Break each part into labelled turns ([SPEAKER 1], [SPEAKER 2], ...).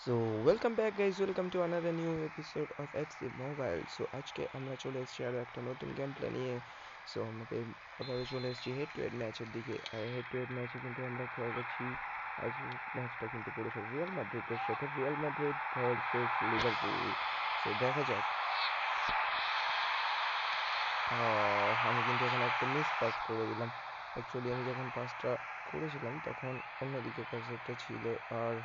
[SPEAKER 1] So welcome back guys, welcome to another new episode of FC mobile. So আজকে আমরা চলে এসেছি আরও একটা নতুন গেম প্লে নিয়ে। সো আমাদের আবারও চলে এসেছি হেড টু হেড ম্যাচের দিকে। আর হেড টু হেড ম্যাচে কিন্তু আমরা খেলা করছি। আজ ম্যাচটা কিন্তু পড়েছে রিয়াল মাদ্রিদের সাথে, Real Madrid versus Liverpool. So দেখা যাক। আমি কিন্তু এখানে একটা মিস পাস করে দিলাম। অ্যাকচুয়ালি আমি যখন পাসটা করেছিলাম তখন অন্যদিকে কার্সারটা ছিল, আর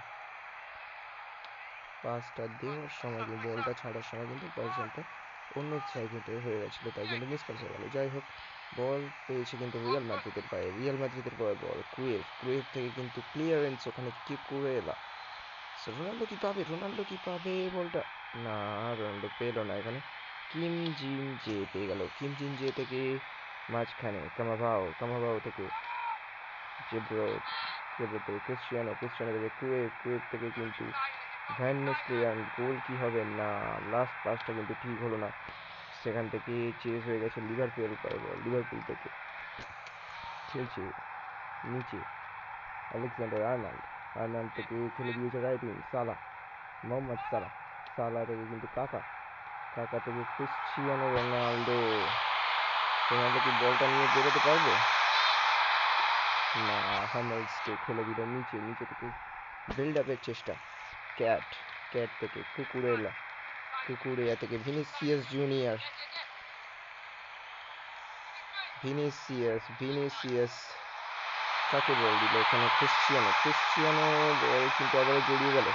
[SPEAKER 1] পাসটা দেওয়ার সময় কিন্তু বলটা ছাড়ার সময় কিন্তু কার্সারটা অন্য জায়গাতে হয়ে গেছিলো, তাই কিন্তু মিস পাস হয়ে গেল। যাই হোক, বল পেয়েছে কিন্তু রিয়াল মাদ্রিদের পায়ে, রিয়াল মাদ্রিদের পায়ে বল। ক্রুয়েফ থেকে কিন্তু ক্লিয়ারেন্স ওখানে কিকুরেলা। রোনাল্ডো কি পাবে, রোনাল্ডো কি পাবে বলটা? না, রোনাল্ডো পেলো না এখানে। কিম জিন জে পেয়ে গেল। কিম জিন জে থেকে মাঝখানে কামাভাও থেকে জেব্রো, জেব্রো থেকে ক্রিস্টিয়ানো থেকে ক্রুয়েফ থেকে কিন্তু ভ্যান নিস্টেলিয়ান। গোল কি হবে? না, লাস্ট পাসটা কিন্তু ঠিক হলো না। সেখান থেকে চেস হয়ে গেছে লিভারপুল থেকে খেলছে নিচে আলেকজান্ডার আর্নাল্ড থেকে খেলে দিয়েছে রাইট উইং মোহাম্মদ সালা থেকে কিন্তু কাকা থেকে ক্রিস্টিয়ানো রোনাল্ডো কি বলটা নিয়ে বেরোতে পারবে? না, হামার্সকে খেলে দিল নিচে থেকে বিল্ড আপের চেষ্টা। ক্যাট ক্যাট থেকে কুকুরেয়া থেকে ভিনিসিয়াস কাকে বল দিল এখানে? ক্রিস্টিয়ানো বল কিন্তু আবার জড়িয়ে গেল।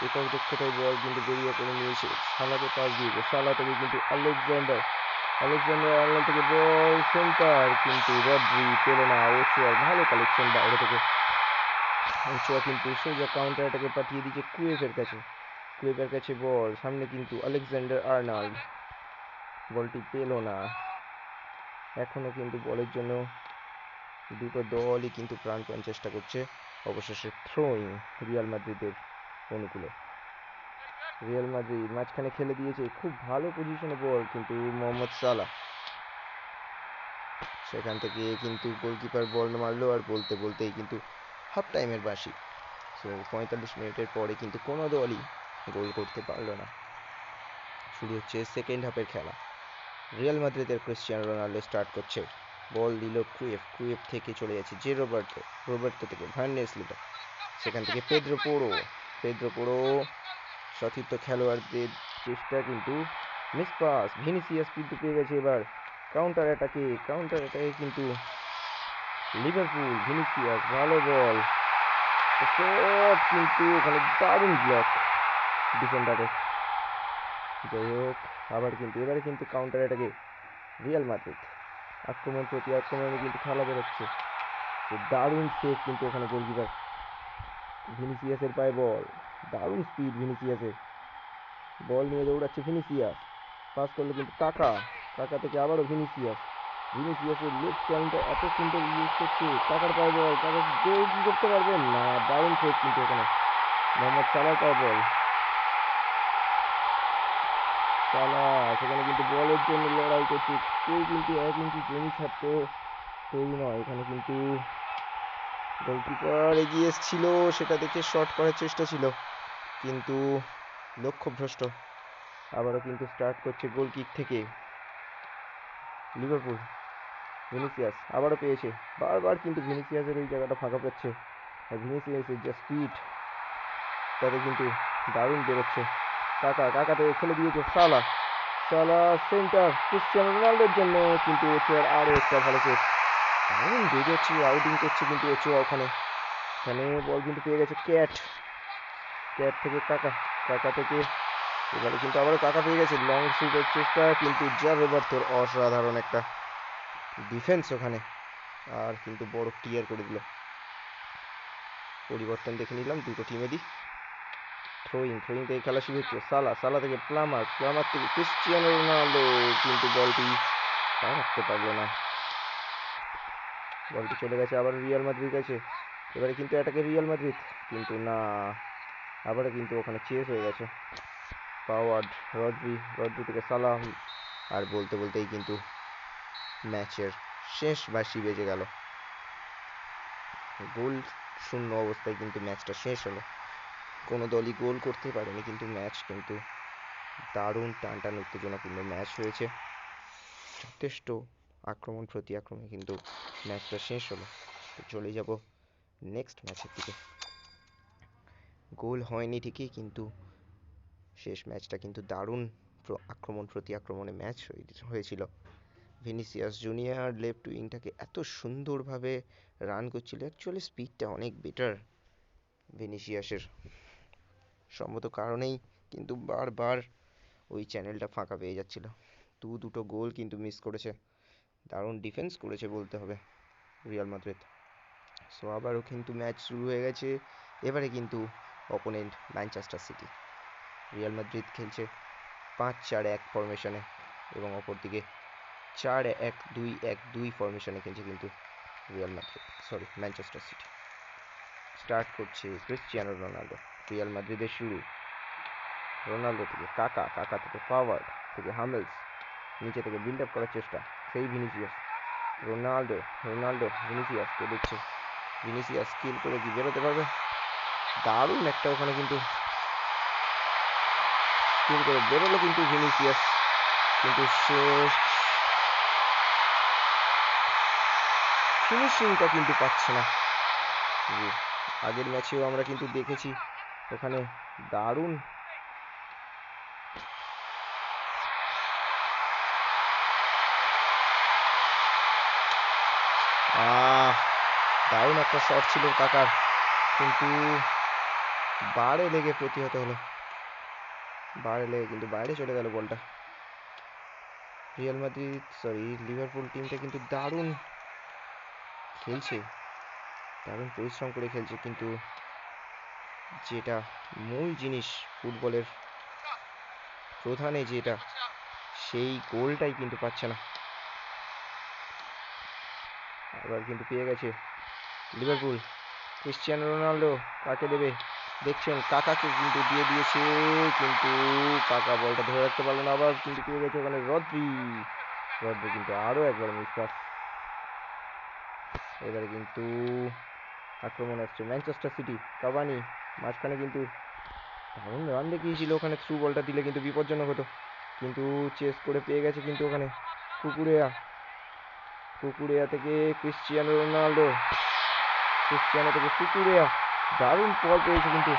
[SPEAKER 1] একক দক্ষতায় বল কিন্তু বেরিয়ে করে নিয়েছে। সালাকে পাস দিয়েছে, সালা থেকে কিন্তু আলেকজান্ডার আর্নল্ড থেকে বল সেন্টার, কিন্তু রড্রি পেল না। ওচোয়ার ভালো কালেকশন বাইরে থেকে। ওচোয়া কিন্তু সোজা কাউন্টার অ্যাটাকে পাঠিয়ে দিয়েছে ক্রুয়েফের কাছে বল সামনে, কিন্তু আলেকজান্ডার আর্নল্ড বলটি পেল না। এখনো কিন্তু বলের জন্য দুটো দলই কিন্তু প্রাণপণ চেষ্টা করছে। অবশেষে থ্রোইং রিয়াল মাদ্রিদের অনুকূলে। রিয়াল মাদ্রিদ মাঝখানে খেলে দিয়েছে, খুব ভালো পজিশনে বল, কিন্তু মোহাম্মদ সালা সেখান থেকে কিন্তু গোলকিপার বল মারলো, আর বলতে বলতেই কিন্তু হাফ টাইমের বাঁশি। সো 45 মিনিটের পরে কিন্তু কোনো দলই গোল করতে পারলো না। শুরু হচ্ছে সেকেন্ড হাফের খেলা। রিয়াল মাদ্রিদের ক্রিস্টিয়ানো রোনাল্ডো স্টার্ট করছে। বল দিল ক্রুয়েফ থেকে চলে যাচ্ছে রোবার্তো থেকে ভ্যান নিস্টেলরয়, সেখান থেকে পেদ্রো পোড়ো সতীর্থ খেলোয়াড়দের চেষ্টা, কিন্তু মিস পাস। ভিনিসিয়াস কিন্তু পেয়ে গেছে এবার কাউন্টার অ্যাটাকে কিন্তু লিভারপুল। ভিনিসিয়াস ভালো বল, শট, কিন্তু ওখানে দারুণ ব্লক ডিফেন্ডারের। যাই হোক, এবারে কিন্তু কাউন্টার অ্যাটাকে রিয়াল মাদ্রিদ আক্রমণ প্রতি আক্রমণে কিন্তু খেলা বেরোচ্ছে। দারুণ সেভ কিন্তু ওখানে গোলকিপার ভিনিসিয়াসের পায়ে বল। দারুণ স্পিড ভিনিসিয়াসের, বল নিয়ে দৌড়াচ্ছে ভিনিসিয়াস, পাস করলো কিন্তু কাকা থেকে আবারও ভিনিসিয়াসের লেফট চাইনটা এত সুন্দর ইউজ করছে। কাকার পায়ে বল, কাকা গোল কি করতে পারবেন না। দারুণ সেভ কিন্তু এখানে মোহাম্মদ সালার পায়ে বল। সালা সেখানে কিন্তু বলের জন্য লড়াই করছে, কেউ কিন্তু 1 ইঞ্চি জমি ছাড়তে তৈরি নয়। এখানে কিন্তু গোলকিপার এগিয়ে এসেছিল, সেটা দেখে শট করার চেষ্টা ছিল, কিন্তু লক্ষ্যভ্রষ্ট। আবারও কিন্তু স্টার্ট করছে গোল কিক থেকে লিভারপুল। ভিনিসিয়াস আবারও পেয়েছে, বারবার কিন্তু ভিনিসিয়াসের ওই জায়গাটা ফাঁকা পাচ্ছে, আর ভিনিসিয়াসের যে স্পিড তাতে কিন্তু দারুণ বেরোচ্ছে। কাকা থেকে খেলে দিয়েছে সালা সেন্টার ক্রিস্টিয়ানো রোনাল্ডোর জন্য, কিন্তু ওচোয়ার আরও একটা ভালো সেভ। দারুণ বেরোচ্ছে, আউটিং করছে কিন্তু ওচোয়া ওখানে। এখানে বল কিন্তু পেয়ে গেছে ক্যাট থেকে কাকা থেকে এবারে কিন্তু আবারও কাকা পেয়ে গেছে লং শুটের চেষ্টা, কিন্তু রোবার্তোর অসাধারণ একটা ডিফেন্স ওখানে, আর কিন্তু বড় ক্লিয়ার করে দিল। পরিবর্তন দেখে নিলাম দুটো টিমেরই। থ্রোয়িং থেকে খেলা শুরু হচ্ছে। সালা থেকে প্লামার থেকে ক্রিস্টিয়ানো রোনাল্ডো, কিন্তু বলটি রাখতে পারলো না। বলটি চলে গেছে আবার রিয়াল মাদ্রিদ কাছে। এবারে কিন্তু এটাকে রিয়াল মাদ্রিদ, কিন্তু না, আবারও কিন্তু ওখানে চেস হয়ে গেছে। পাওয়ার্ড রড্রি থেকে সালাম, আর বলতে বলতেই কিন্তু ম্যাচের শেষ বাঁশি বেজে গেল। গোল শূন্য অবস্থায় কিন্তু ম্যাচটা শেষ হলো। কোনো দলই গোল করতে পারেনি, কিন্তু ম্যাচ কিন্তু দারুণ টানটান উত্তেজনাপূর্ণ ম্যাচ হয়েছে। যথেষ্ট আক্রমণ প্রতি আক্রমণে কিন্তু ম্যাচটা শেষ হলো। তো চলে যাব নেক্সট ম্যাচের দিকে। গোল হয়নি ঠিকই, কিন্তু শেষ ম্যাচটা কিন্তু দারুণ আক্রমণ প্রতি আক্রমণে ম্যাচ হয়েছিল। ভিনিসিয়াস জুনিয়র লেফট উইংটাকে এত সুন্দরভাবে রান করছিল। অ্যাকচুয়ালি স্পিডটা অনেক বেটার ভিনিসিয়াসের, সম্ভবত কারণেই কিন্তু বারবার ওই চ্যানেলটা ফাঁকা পেয়ে যাচ্ছিল। দুটো গোল কিন্তু মিস করেছে। দারুণ ডিফেন্স করেছে বলতে হবে রিয়াল মাদ্রিদ। সো আবারও কিন্তু ম্যাচ শুরু হয়ে গেছে। এবারে কিন্তু opponent Manchester city. Real Madrid খেলছে 5-4-1 ফরমেশনে এবং অপরদিকে 4-1-2-1-2 ফরমেশনে খেলছে কিন্তু ম্যানচেস্টার সিটি। স্টার্ট করছে ক্রিস্টিয়ানো রোনাল্ডো। রিয়াল মাদ্রিদের শুরু রোনাল্ডো থেকে কাকা থেকে পাওয়ার্ড থেকে হামেলস, নিচে থেকে বিল্ড আপ করার চেষ্টা, সেই ভিনিসিয়াস, রোনাল্ডো ভিনিসিয়াসকে দেখছে, ভিনিসিয়াস কিল করে কি বেরোতে পারবে? দারুণ একটা ওখানে কিন্তু স্কিল করে বেরোলো কিন্তু ভিনিসিয়াস, কিন্তু সে ফিনিশিংটা কিন্তু পাচ্ছে না। আগের ম্যাচেও আমরা কিন্তু দেখেছি ওখানে দারুণ দারুণ একটা শট ছিল কাকার, কিন্তু বারে লেগে প্রতিহত হলো, বারে লেগে কিন্তু বাইরে চলে গেল বলটা। লিভারপুল টিমটা কিন্তু দারুণ খেলছে, দারুণ পরিশ্রম করে খেলছে, কিন্তু যেটা মূল জিনিস ফুটবলের প্রধানে যেটা, সেই গোলটাই কিন্তু পাচ্ছে না। এবার কিন্তু পেয়ে গেছে লিভারপুল। ক্রিস্টিয়ানো রোনাল্ডো কাকে দেবে দেখছেন, কাকাকে কিন্তু দিয়ে দিয়েছে, কিন্তু কাকা বলটা ধরে রাখতে পারলো না। আবার কিন্তু পেয়ে গেছে ওখানে রদ্রি কিন্তু আরো একবার মিস পাস। এবারে কিন্তু আক্রমণ আসছে ম্যানচেস্টার সিটি। কাভানি মাঝখানে কিন্তু দারুণ রান দেখিয়েছিল, ওখানে থ্রু বলটা দিলে কিন্তু বিপজ্জনক হতো, কিন্তু চেস করে পেয়ে গেছে কিন্তু ওখানে কুকুরেয়া থেকে ক্রিস্টিয়ানো রোনাল্ডো, থেকে কুকুরেয়া, দারুণ বল পেয়েছে, কিন্তু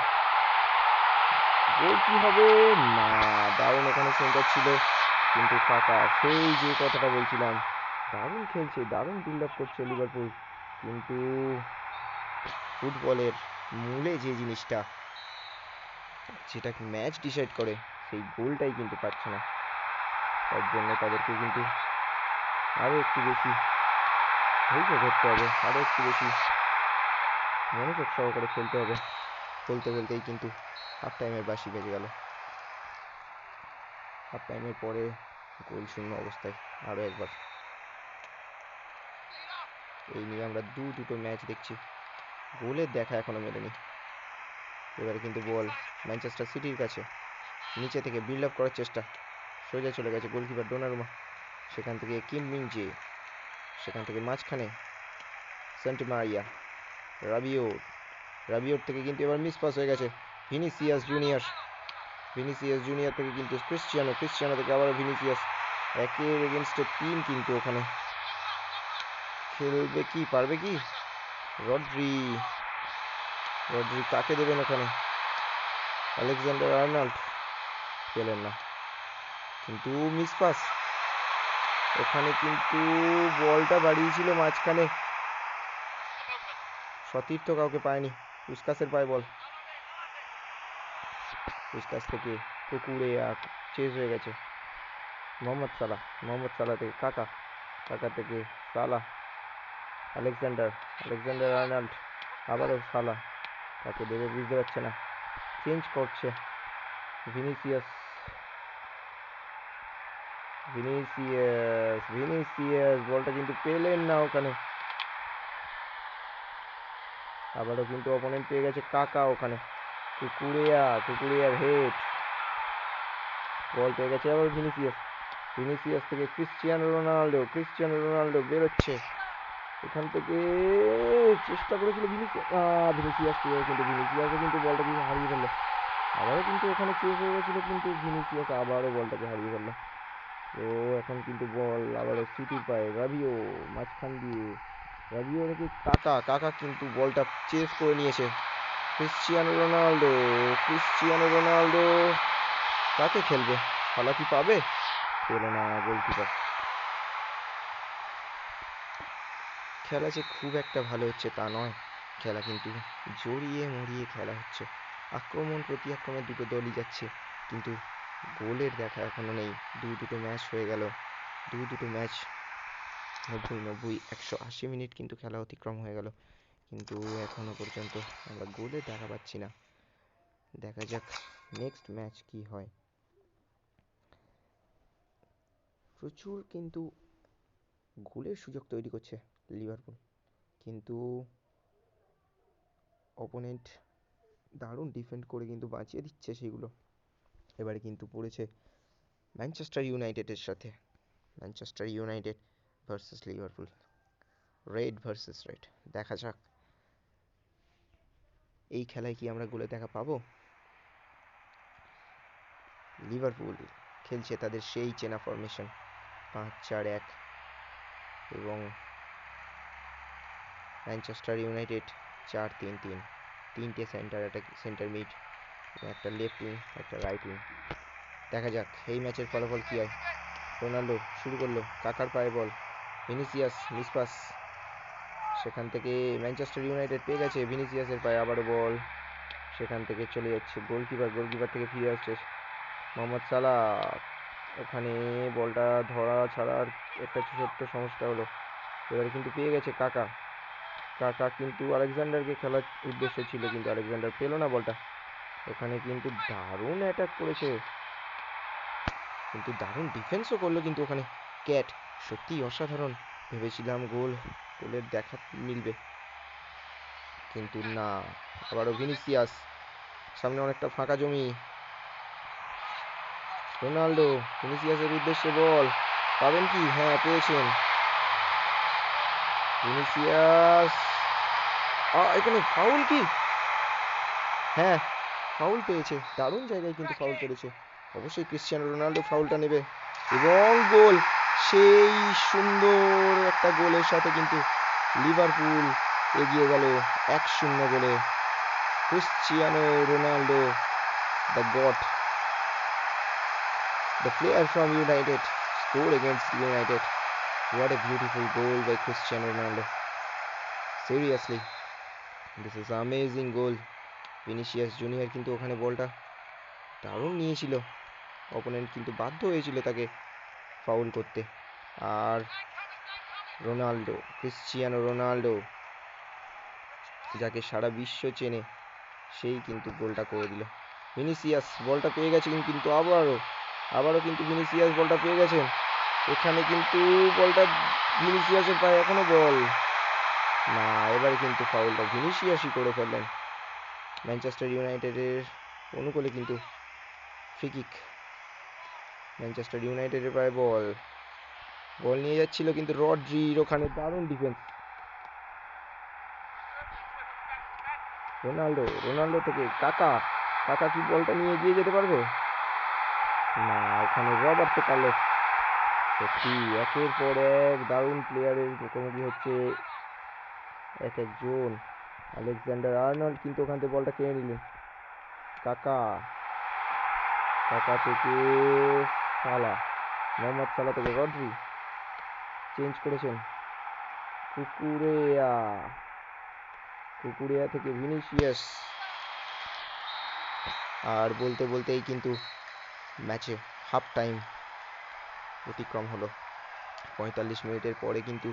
[SPEAKER 1] গোল কি হবে না। দারুণ ওখানে সেন্টার ছিল, কিন্তু কাকা, সেই যে কথাটা বলছিলাম, দারুণ খেলছে, দারুণ বিল্ড আপ করছে লিভারপুল, কিন্তু ফুটবলের মূলে যে জিনিসটা যেটা ম্যাচ ডিসাইড করে, সেই গোলটাই কিন্তু পাচ্ছে না। তার জন্য তাদেরকে কিন্তু আরো একটু বেশি ধৈর্য ধরতে হবে, আরো একটু বেশি মনোযোগ সহকারে খেলতে হবে। বলতেই কিন্তু হাফ টাইমের বাঁশি বেজে গেল। হাফ টাইমের পরে গোল শূন্য অবস্থায় আরো একবার এই নিয়ে আমরা দুটো ম্যাচ দেখছি, গোলের দেখা এখনো মেলেনি। এবারে কিন্তু বল ম্যানচেস্টার সিটির কাছে, নিচে থেকে বিল্ড আপ করার চেষ্টা, সোজা চলে গেছে গোলকিপার ডোনারুমা, সেখান থেকে কিম মিং জে, সেখান থেকে মাঝখানে সেন্টমারিয়া, রাবিওর থেকে কিন্তু এবার মিস পাস হয়ে গেছে ভিনিসিয়াস জুনিয়র থেকে কিন্তু ক্রিস্টিয়ানো থেকে আবার ভিনিসিয়াস, একের এগেনস্টে 3 কিন্তু ওখানে খেলবে কি, পারবে কি? রড্রি কাকে দেবেন ওখানে? আলেকজান্ডার আর্নল্ড পেলেন না, কিন্তু মিস পাস। ওখানে কিন্তু বলটা বাড়িয়েছিল মাঝখানে, সতীর্থ কাউকে পায়নি, পুস্কাসের পায়ে বল, পুস্কাস থেকে কুকুরে চেজ হয়ে গেছে মোহাম্মদ সালাহ থেকে কাকা থেকে সালাহ, আলেকজান্ডার আর্নল্ড, আবারও সালাহ, তাকে দেবে বুঝতে পারছে না, চেঞ্জ করছে ভিনিসিয়াস বলটা কিন্তু পেলেন না ওখানে। আবারও কিন্তু অপোনেন্ট পেয়ে গেছে কাকা, ওখানে কুকুরেয়ার হেড, বল পেয়ে গেছে আবার ভিনিসিয়াস থেকে ক্রিস্টিয়ানো রোনাল্ডো বেরোচ্ছে, এখান থেকে চেষ্টা করেছিল ভিনিসিয়াসকেও, কিন্তু ভিনিসিয়াসও কিন্তু বলটাকে হারিয়ে ফেললো। আবারও কিন্তু ওখানে চেস হয়ে গেছিলো, কিন্তু ভিনিসিয়াস আবারও বলটাকে হারিয়ে ফেললো। তো এখন কিন্তু বল আবারও সিটির পায়ে, রাবিও মাঝখান দিয়ে, রাবিও থেকে কাকা, কাকা কিন্তু বলটা চেস করে নিয়েছে। ক্রিশ্চিয়ানো রোনাল্ডো, ক্রিশ্চিয়ানো রোনাল্ডো কাকে খেলবে? সালা কি পাবে? পেল না গোলকিপার। খেলা যে খুব একটা ভালো হচ্ছে তা নয়, খেলা কিন্তু জড়িয়ে মরিয়ে খেলা হচ্ছে। আক্রমণ প্রতি আক্রমণ দুটো দলই যাচ্ছে, কিন্তু গোলের দেখা এখনো নেই। দুটো ম্যাচ হয়ে গেল, দুটো ম্যাচ 90 180 মিনিট কিন্তু খেলা অতিক্রম হয়ে গেল, কিন্তু এখনো পর্যন্ত আমরা গোলের দেখা পাচ্ছি না। দেখা যাক নেক্সট ম্যাচ কি হয়। প্রচুর কিন্তু গোলের সুযোগ তৈরি করছে লিভারপুল, কিন্তু অপোনেন্ট দারুণ ডিফেন্ড করে কিন্তু বাঁচিয়ে দিচ্ছে সেগুলো। এবারে কিন্তু পড়েছে ম্যানচেস্টার ইউনাইটেডের সাথে। Manchester United versus Liverpool, red versus red. দেখা যাক এই খেলায় কি আমরা গোলে দেখা পাবো। লিভারপুল খেলছে তাদের সেই চেনা ফরমেশন 5-4-1, এবং ম্যানচেস্টার ইউনাইটেড 4-3-3, তিনটে সেন্টার অ্যাটাক, সেন্টার মিড, একটা লেফট উইং, একটা রাইট উইং। দেখা যাক এই ম্যাচের ফলাফল কী হয়। রোনাল্ডো শুরু করলো, কাকার পায়ে বল, ভিনিসিয়াস মিসপাস, সেখান থেকে ম্যানচেস্টার ইউনাইটেড পেয়ে গেছে, ভিনিসিয়াসের পায়ে আবারও বল, সেখান থেকে চলে যাচ্ছে গোলকিপার, গোলকিপার থেকে ফিরে আসছে মোহাম্মদ সালাহ। ওখানে বলটা ধরা ছাড়ার একটা ছোট্ট সমস্যা হলো। এবারে কিন্তু পেয়ে গেছে কাকা, কাকা কিন্তু আলেকজান্ডারকে খেলার উদ্দেশ্য ছিল, কিন্তু আলেকজান্ডার পেল না বলটা। ওখানে কিন্তু দারুণ অ্যাটাক করেছে, কিন্তু দারুণ ডিফেন্সও করলো কিন্তু ওখানে ক্যাট। সত্যিই অসাধারণ, ভেবেছিলাম গোলের দেখা মিলবে, কিন্তু না। আবারও ভিনিসিয়াস, সামনে অনেকটা ফাঁকা জমি, রোনাল্ডো ভিনিসিয়াসের উদ্দেশ্যে বল, পাবেন কি? হ্যাঁ পেয়েছেন ভিনিসিয়াস। এখানে ফাউল কি? হ্যাঁ ফাউল পেয়েছে, দারুণ জায়গায় কিন্তু ফাউল করেছে। অবশ্যই ক্রিশ্চিয়ানো রোনাল্ডো ফাউলটা নেবে, এবং গোল, সেই সুন্দর একটা গোলের সাথে কিন্তু লিভারপুল এগিয়ে গেল 1-0 গোলে। Cristiano Ronaldo, the god, the player from United, scored against United. What a beautiful goal by Cristiano Ronaldo. Seriously, this is amazing goal. Vinicius junior কিন্তু ওখানে বলটা দারুণ নিয়েছিল, অপোনেন্ট কিন্তু বাধ্য হয়েছিল তাকে ফাউল করতে। আর রোনাল্ডো, ক্রিশ্চিয়ানো রোনাল্ডো, যাকে সারা বিশ্ব চেনে, সেই কিন্তু গোলটা করে দিল। ভিনিসিয়াস বলটা পেয়ে গেছে, কিন্তু আবারও কিন্তু ভিনিসিয়াস বলটা পেয়ে গেছেন। এখানে কিন্তু বলটা ভিনিসিয়াসের পায়ে, এখনো বল না, এবারে কিন্তু ফাউলটা ভিনিসিয়াসই করে ফেললেন। ম্যানচেস্টার ইউনাইটেডের অনুকূলে কিন্তু ফ্রি কিক, ম্যানচেস্টার ইউনাইটেডের পায়ে বল নিয়ে যাচ্ছিল, কিন্তু রড্রির ওখানে দারুণ ডিফেন্স। রোনাল্ডো থেকে কাকা, কাকা কি বলটা নিয়ে এগিয়ে যেতে পারবে? না, ওখানে রবার্টো কার্লোস। সত্যি একের পর এক দারুণ প্লেয়ারের মুখোমুখি হচ্ছে এক একজন। আলেকজান্ডার আর্নল্ড কিন্তু ওখান থেকে বলটা কেড়ে নিলেন। কাকা, কাকা থেকে সালা, মোহাম্মদ সালা থেকে রড্রি, চেঞ্জ করেছেন কুকুরেয়া থেকে ভিনিসিয়াস। আর বলতে বলতেই কিন্তু ম্যাচে হাফ টাইম অতিক্রম হলো। 45 মিনিটের পরে কিন্তু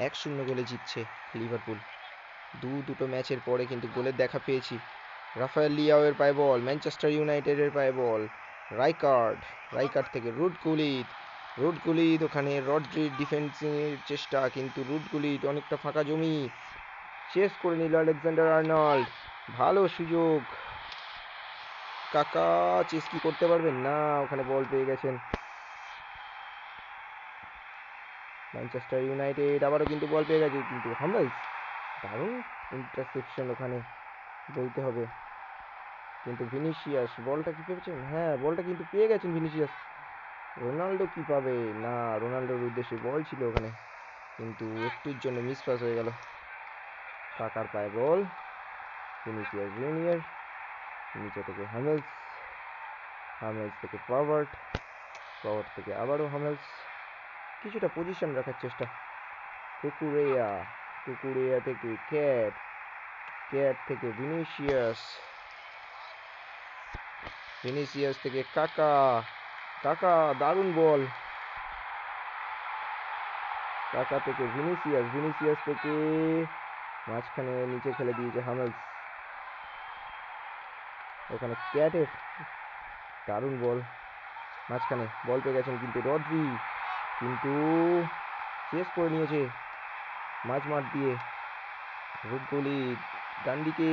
[SPEAKER 1] 1-0 গোলে জিতছে লিভারপুল। দুটো ম্যাচের পরে কিন্তু গোলের দেখা পেয়েছি। রাফায়েল লিয়াওয়ের পায়ে বল, ম্যানচেস্টার ইউনাইটেডের পায়ে বল, রাইকার্ড থেকে রুড গুলিদ, ওখানে রড্রির ডিফেন্সিংয়ের চেষ্টা, কিন্তু রুড গুলিদ অনেকটা ফাঁকা জমি চেস করে নিল আলেকজান্ডার আর্নল্ড। ভালো সুযোগ, কাকা চেস কি করতে পারবেন না, ওখানে বল পেয়ে গেছেন। ম্যানচেস্টার ইউনাইটেড আবারও কিন্তু বল পেয়ে গেছে, কিন্তু হামেলস দারুণ ইন্টারসেপশন ওখানে বলতে হবে। কিন্তু ভিনিসিয়াস বলটা কি পেয়েছেন? হ্যাঁ, বলটা কিন্তু পেয়ে গেছেন ভিনিসিয়াস। রোনাল্ডো কি পাবে? না, রোনাল্ডোর উদ্দেশ্যে বল ছিল ওখানে, কিন্তু একটুর জন্য মিস পাস হয়ে গেল। কাকার পায়ে বল, ভিনিসিয়াস জুনিয়র, নিচে থেকে হামেলস, হামেলস থেকে পাওয়ার্ড, পাওয়ার্ড থেকে আবারও হামেলস, কিছুটা পজিশন রাখার চেষ্টা। কুকুরেয়া, কুকুরেয়া থেকে ক্যাট, ক্যাট থেকে ভিনিসিয়াস, ভিনিসিয়াস থেকে কাকা, কাকা দারুণ বল, কাকা থেকে ভিনিসিয়াস, ভিনিসিয়াস থেকে মাঝখানে নিচে খেলে দিয়েছে হামেলস। ওখানে ক্যাটের দারুণ বল, মাঝখানে বল পেয়ে গেছেন কিন্তু রদ্রি, কিন্তু চেস করে নিয়েছে মাঝ মাঠ দিয়ে, রুটগুলি ডান দিকে,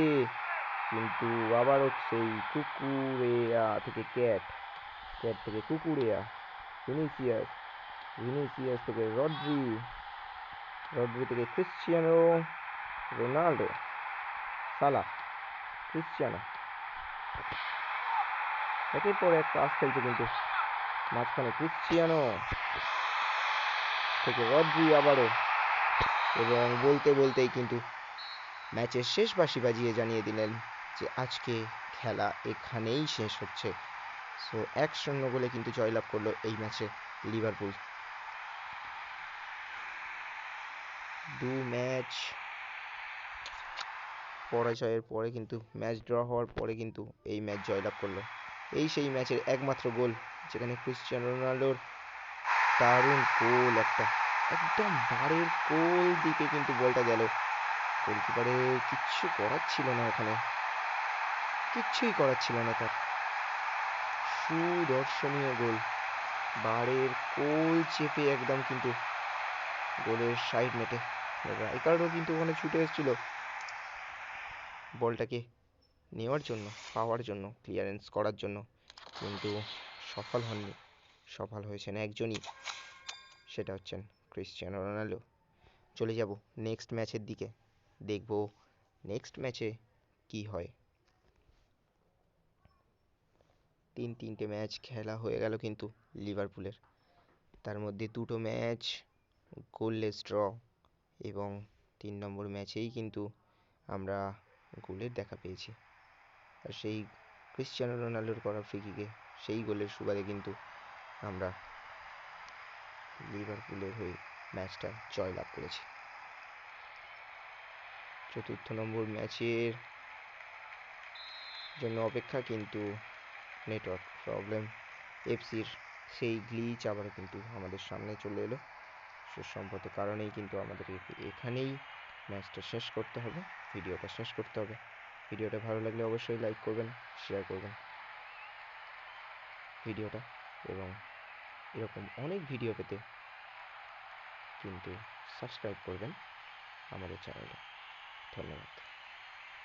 [SPEAKER 1] কিন্তু আবারও সেই কুকুরেয়া থেকে ক্যাট, ক্যাট থেকে কুকুরেয়া, ভিনিসিয়াস, ভিনিসিয়াস থেকে রদ্রি, রদ্রি থেকে ক্রিশ্চিয়ানো রোনাল্ডো, সালা, ক্রিশ্চিয়ানো, একের পর এক পাস খেলছে, কিন্তু মাঝখানে ক্রিশ্চিয়ানো থেকে রদ্রি আবারও, এবং বলতে বলতেই কিন্তু ম্যাচের শেষ বাঁশি বাজিয়ে জানিয়ে দিলেন যে আজকে খেলা এখানেই শেষ হচ্ছে। সো 1-0 গোলে কিন্তু জয়লাভ করলো এই ম্যাচে লিভারপুল। 2 ম্যাচ পরাজয়ের পরে কিন্তু, ম্যাচ ড্র হওয়ার পরে কিন্তু এই ম্যাচ জয়লাভ করলো। এই সেই ম্যাচের একমাত্র গোল, যেখানে ক্রিশ্চিয়ানো রোনাল্ডোর দারুণ গোল, একটা একদম বারের গোল দিকে কিন্তু বলটা গেল, গোলকিপারে কিচ্ছু করার ছিল না ওখানে, কিচ্ছুই করার ছিল না তার, সুদর্শনীয় গোল, বারের গোল চেপে একদম কিন্তু গোলের সাইড নেটে। রাইকার্ডও কিন্তু ওখানে ছুটে এসেছিল বলটাকে নেওয়ার জন্য, পাওয়ার জন্য, ক্লিয়ারেন্স করার জন্য, কিন্তু সফল হননি। সফল হয়েছেন একজনই, সেটা হচ্ছেন ক্রিশ্চিয়ানো রোনাল্ডো। চলে যাব নেক্সট ম্যাচের দিকে, দেখব নেক্সট ম্যাচে কি হয়। 3-3টে ম্যাচ খেলা হয়ে গেল কিন্তু লিভারপুলের, তার মধ্যে 2টো ম্যাচ গোললেস ড্র, এবং 3 নম্বর ম্যাচেই কিন্তু আমরা গোলের দেখা পেয়েছি। আর সেই ক্রিশ্চিয়ানো রোনাল্ডোর করা ফ্রি কিকে, সেই গোলের সুবাদে কিন্তু আমরা লিভারপুলের হয়ে ম্যাচটা জয়লাভ করেছি। 4র্থ নম্বর ম্যাচের জন্য অপেক্ষা, কিন্তু নেটওয়ার্ক প্রবলেম, এফসির সেই গ্লিচ আবারও কিন্তু আমাদের সামনে চলে এলো। সুসম্ভবত কারণেই কিন্তু আমাদের এখানেই ম্যাচটা শেষ করতে হবে, ভিডিওটা শেষ করতে হবে। ভিডিওটা ভালো লাগলে অবশ্যই লাইক করবেন, শেয়ার করবেন ভিডিওটা, এবং এরকম অনেক ভিডিও পেতে কিন্তু সাবস্ক্রাইব করবেন আমাদের চ্যানেলে। ধন্যবাদ।